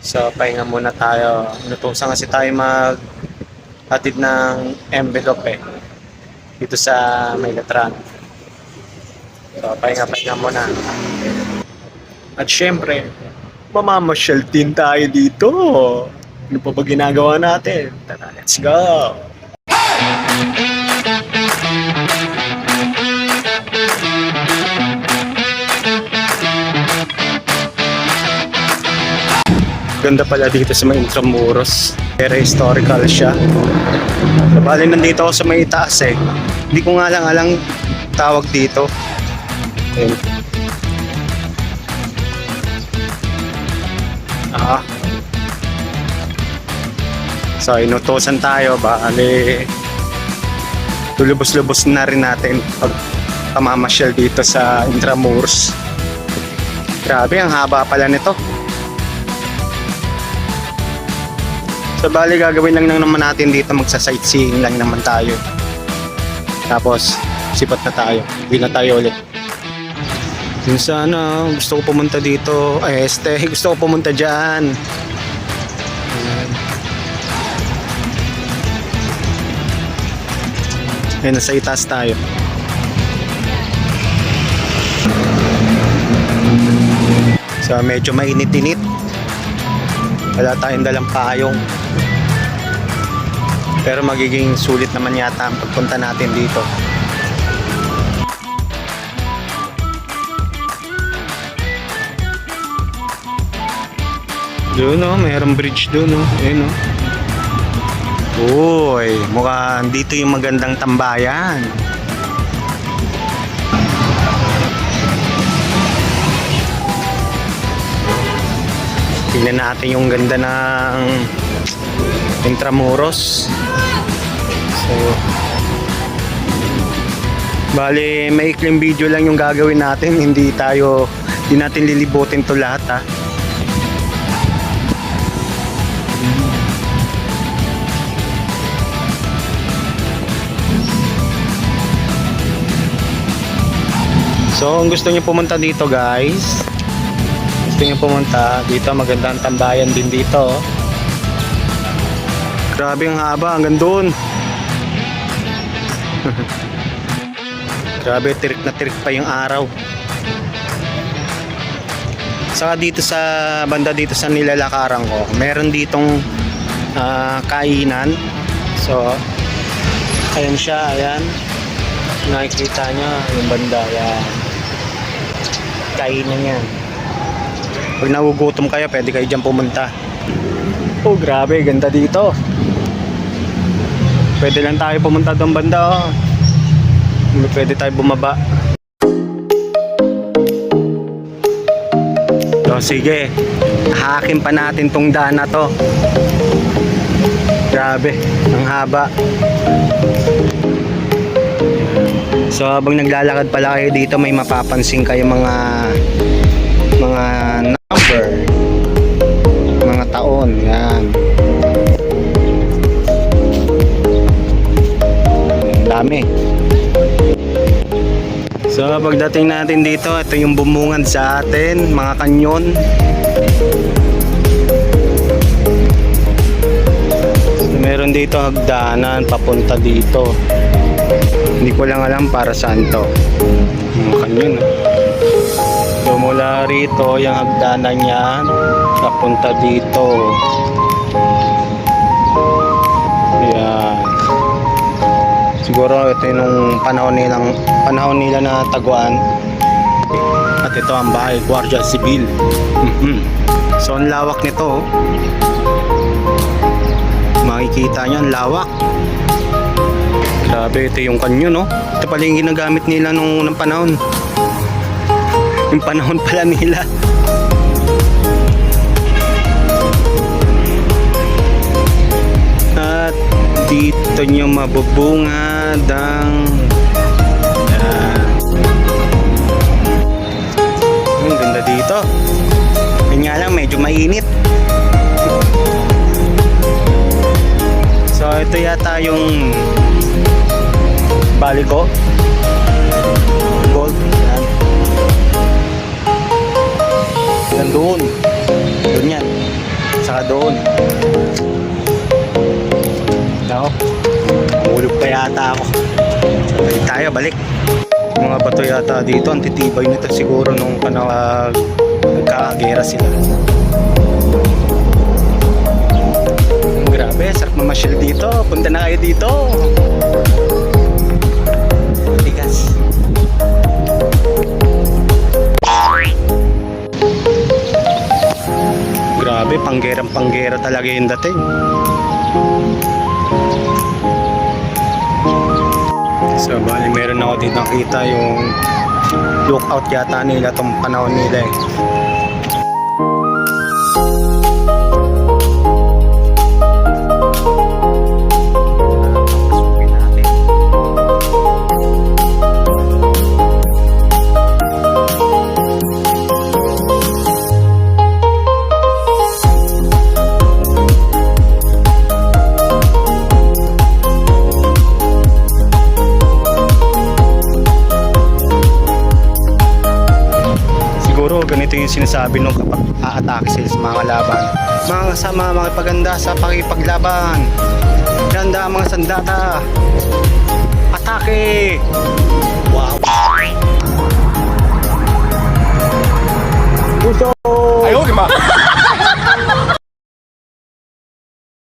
So, pahinga muna tayo. Inutusan kasi tayo mag-hatid ng envelope dito sa Megatron. So, pahinga-pahinga muna. At syempre, mamamasyal din tayo dito. Ano pa ba ginagawa natin? Tara, let's go! Ganda pala dito sa may Intramuros. Very historical siya. Bali nandito ako sa may itaas Hindi ko nga lang alang tawag dito. Ayun. So inutusan tayo. Bali lulubos-lubos na rin natin pag pamamasyal dito sa Intramuros. Grabe, ang haba pala nito. So bali gagawin lang naman natin dito, magsa-sightseeing lang naman tayo. Tapos sipat na tayo. Uwi na tayo ulit. Yung sana gusto ko pumunta dito. Gusto ko pumunta dyan. Ayun, nasa itaas tayo. So medyo mainit-init. Wala tayong dalang payong. Pero magiging sulit naman yata ang pagpunta natin dito. Doon mayroong bridge doon Ayun Uy, mukhang dito yung magandang tambayan. Tingnan natin yung ganda ng Intramuros. So, bali maikling video lang yung gagawin natin. Hindi natin lilibutin to lahat So, kung gusto niyo pumunta dito guys, dito, magandang tambayan din dito. Grabe ang haba, hanggang doon. Grabe, tirik na tirik pa yung araw. Saka dito sa banda dito sa nilalakaran ko, meron ditong kainan. So, ayan siya, ayan. Nakikita niya yung banda, yan. Kainan yan. Pag nagugutom kayo, pwede kayo dyan pumunta. Oh, grabe, ganda dito. Pwede lang tayo pumunta doon banda Pwede tayo bumaba. So, sige. Hahakin pa natin tong daan na to. Grabe, ang haba. So, habang naglalakad pala kayo dito, may mapapansin kayo mga number, mga taon, yan. Dami. So pagdating natin dito, ito yung bumungad sa atin, mga kanyon. So, meron dito hagdanan papunta dito. Hindi ko lang alam para saan to. Mga kanyon So mula rito, yung hagdanan yan papunta dito. Yan. Siguro ito yung panahon nila na taguan. At ito ang bahay, Guardia Civil. So ang lawak nito. Makikita nyo ang lawak. Grabe, ito yung kanyon Ito pala yung ginagamit nila nung unang panahon. Yung panahon pala nila. At dito nyo mabubungad ang ang ganda dito. Yun nga lang, medyo mainit. So ito yata yung Balico Gold. Yan doon yan. basa doon. Ako, ulog pa yata ako. Balik tayo, balik. Yung mga bato yata dito, ang titibay nito siguro nung panahon nagkakagera sila. Grabe, sarap mamasyal dito. Punta na kayo dito. Tigas. Grabe, panggerang-panggera talaga yung dating. So, bali meron ako dito nakita yung lookout yata nila tong panahon nila eh. Ganito yung sinasabi nung kapag aatake sila sa mga kalaban. Mga kasama, makipaganda sa pakipaglaban. Ganda mga sandata. Atake! Wow!